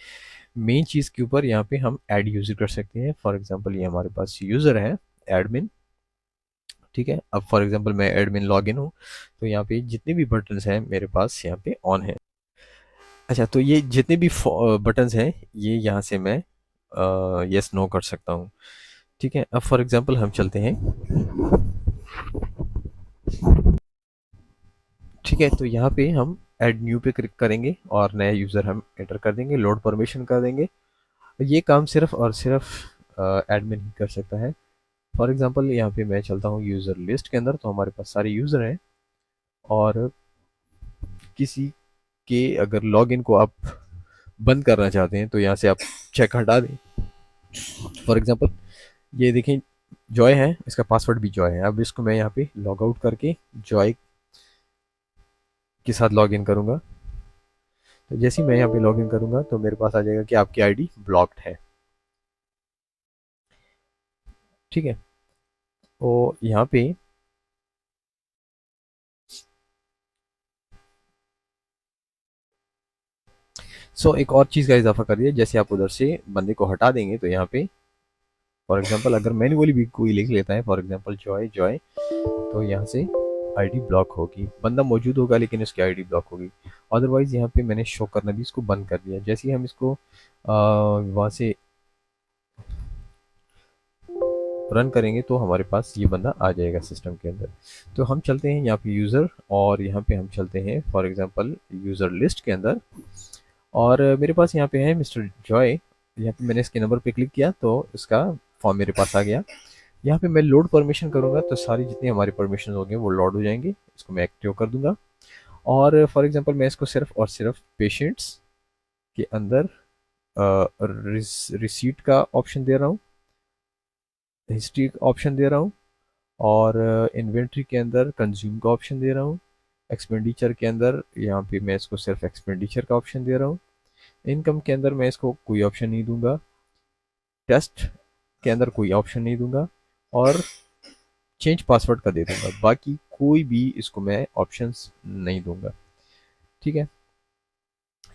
मेन चीज़ के ऊपर। यहाँ पे हम ऐड यूज़र कर सकते हैं। फॉर एग्जांपल ये हमारे पास यूज़र है एडमिन। ठीक है, अब फॉर एग्जांपल मैं एडमिन लॉगिन हूँ, तो यहाँ पे जितने भी बटन्स हैं मेरे पास यहाँ पे ऑन है। अच्छा, तो ये जितने भी बटन्स हैं ये यहाँ से मैं यस नो कर सकता हूँ। ठीक है, अब फॉर एग्जांपल हम चलते हैं। ठीक है, तो यहाँ पे हम ऐड न्यू पे क्लिक करेंगे और नया यूज़र हम एंटर कर देंगे, लोड परमिशन कर देंगे। ये काम सिर्फ और सिर्फ एडमिन ही कर सकता है। फॉर एग्जांपल यहाँ पे मैं चलता हूँ यूज़र लिस्ट के अंदर, तो हमारे पास सारे यूज़र हैं, और किसी के अगर लॉगिन को आप बंद करना चाहते हैं तो यहाँ से आप चेक हटा दें। फॉर एग्जांपल ये देखें, जॉय है, इसका पासवर्ड भी जॉय है। अब इसको मैं यहाँ पे लॉग आउट करके जॉय के साथ लॉगिन करूँगा। तो जैसे ही मैं यहाँ पे लॉगिन करूँगा तो मेरे पास आ जाएगा कि आपकी आईडी ब्लॉक्ड है। ठीक है, तो यहाँ पे एक और चीज़ का इजाफा कर दिया, जैसे आप उधर से बंदे को हटा देंगे तो यहाँ पे फॉर एग्जांपल अगर मैन्युअली भी कोई लिख लेता है, फॉर एग्जांपल जॉय जॉय, तो यहाँ से आईडी ब्लॉक होगी। बंदा मौजूद होगा लेकिन उसकी आईडी ब्लॉक होगी। अदरवाइज यहाँ पे मैंने शो करना भी इसको बंद कर दिया। जैसे ही हम इसको वहाँ से रन करेंगे तो हमारे पास ये बंदा आ जाएगा सिस्टम के अंदर। तो हम चलते हैं यहाँ पे यूज़र, और यहाँ पे हम चलते हैं फॉर एग्जांपल यूज़र लिस्ट के अंदर, और मेरे पास यहाँ पे है मिस्टर जॉय। यहाँ पे मैंने इसके नंबर पे क्लिक किया तो इसका फॉर्म मेरे पास आ गया। यहाँ पे मैं लोड परमिशन करूँगा तो सारी जितनी हमारी परमिशन होंगे वो लोड हो जाएंगे। इसको मैं एक्टिव कर दूंगा, और फॉर एग्जांपल मैं इसको सिर्फ और सिर्फ पेशेंट्स के अंदर रिसीट का ऑप्शन दे रहा हूँ, हिस्ट्री का ऑप्शन दे रहा हूँ, और इन्वेंट्री के अंदर कंज्यूम का ऑप्शन दे रहा हूँ। एक्सपेंडिचर के अंदर यहाँ पे मैं इसको सिर्फ एक्सपेंडिचर का ऑप्शन दे रहा हूँ। इनकम के अंदर मैं इसको कोई ऑप्शन नहीं दूंगा। टेस्ट के अंदर कोई ऑप्शन नहीं दूंगा, और चेंज पासवर्ड का दे दूंगा। बाकी कोई भी इसको मैं ऑप्शंस नहीं दूंगा। ठीक है,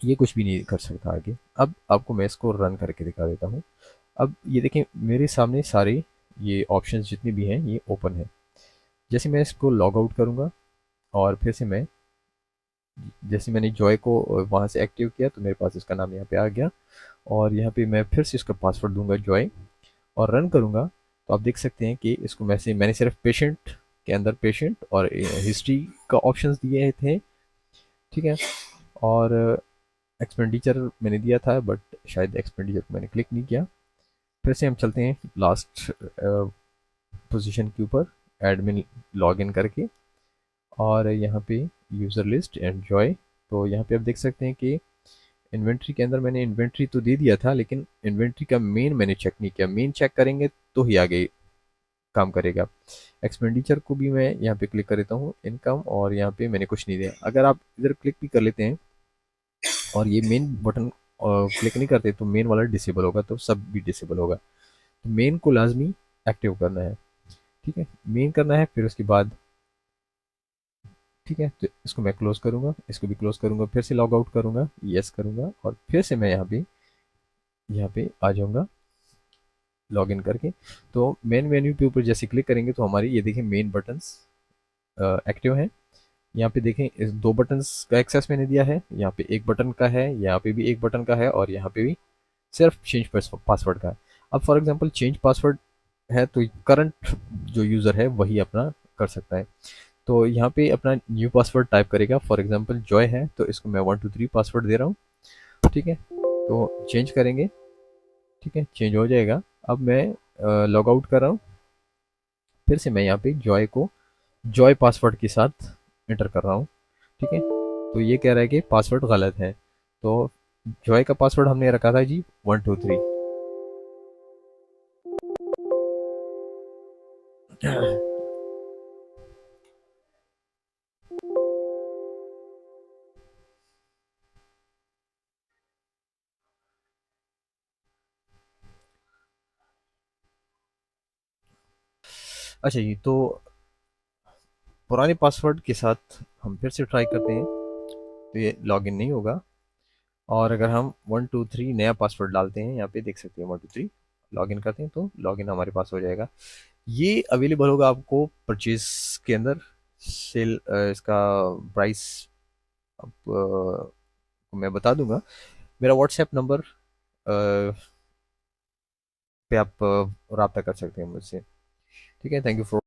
ये कुछ भी नहीं कर सकता आगे। अब आपको मैं इसको रन करके दिखा देता हूँ। अब ये देखें मेरे सामने सारे ये ऑप्शंस जितने भी हैं ये ओपन है। जैसे मैं इसको लॉग आउट करूँगा और फिर से मैं, जैसे मैंने जॉय को वहाँ से एक्टिव किया तो मेरे पास इसका नाम यहाँ पे आ गया, और यहाँ पे मैं फिर से इसका पासवर्ड दूंगा जॉय और रन करूँगा। तो आप देख सकते हैं कि इसको मैंने सिर्फ पेशेंट के अंदर पेशेंट और हिस्ट्री का ऑप्शंस दिए थे। ठीक है, और एक्सपेंडिचर मैंने दिया था बट शायद एक्सपेंडिचर को मैंने क्लिक नहीं किया। फिर से हम चलते हैं लास्ट पोजीशन के ऊपर, एडमिन लॉगिन करके, और यहाँ पे यूज़र लिस्ट एंड जॉय। तो यहाँ पे आप देख सकते हैं कि इन्वेंट्री के अंदर मैंने इन्वेंट्री तो दे दिया था लेकिन इन्वेंट्री का मेन मैंने चेक नहीं किया। मेन चेक करेंगे तो ही आगे काम करेगा। एक्सपेंडिचर को भी मैं यहाँ पे क्लिक कर देता हूँ, इनकम, और यहाँ पे मैंने कुछ नहीं दिया। अगर आप इधर क्लिक भी कर लेते हैं और ये मेन बटन क्लिक नहीं करते तो मेन वाला डिसेबल होगा, तो सब भी डिसेबल होगा। तो मेन को लाजमी एक्टिव करना है। ठीक है, मेन करना है, फिर उसके बाद ठीक है, तो इसको मैं क्लोज करूंगा, इसको भी क्लोज करूंगा, फिर से लॉग आउट करूंगा, यस करूंगा, और फिर से मैं यहाँ पे आ जाऊंगा लॉगिन करके। तो मेन मेन्यू के ऊपर जैसे क्लिक करेंगे तो हमारी ये देखिए मेन बटन्स एक्टिव हैं। यहाँ पे देखें इस दो बटन्स का एक्सेस मैंने दिया है, यहाँ पे एक बटन का है, यहाँ पे भी एक बटन का है, और यहाँ पे भी सिर्फ चेंज पासवर्ड का है। अब फॉर एग्जांपल चेंज पासवर्ड है तो करंट जो यूज़र है वही अपना कर सकता है। तो यहाँ पे अपना न्यू पासवर्ड टाइप करेगा, फॉर एग्जांपल जॉय है तो इसको मैं 123 पासवर्ड दे रहा हूँ। ठीक है, तो चेंज करेंगे। ठीक है, चेंज हो जाएगा। अब मैं लॉग आउट कर रहा हूँ, फिर से मैं यहाँ पे जॉय को जॉय पासवर्ड के साथ एंटर कर रहा हूँ। ठीक है, तो ये कह रहा है कि पासवर्ड गलत है। तो जॉय का पासवर्ड हमने रखा था जी 123। अच्छा जी, तो पुराने पासवर्ड के साथ हम फिर से ट्राई करते हैं, तो ये लॉगिन नहीं होगा। और अगर हम 123 नया पासवर्ड डालते हैं, यहाँ पे देख सकते हैं 123 लॉगिन करते हैं तो लॉगिन हमारे पास हो जाएगा। ये अवेलेबल होगा आपको परचेज के अंदर। सेल इसका प्राइस अब मैं बता दूंगा। मेरा व्हाट्सएप नंबर पे आप रब्ता कर सकते हैं मुझसे। ठीक है, थैंक यू फॉर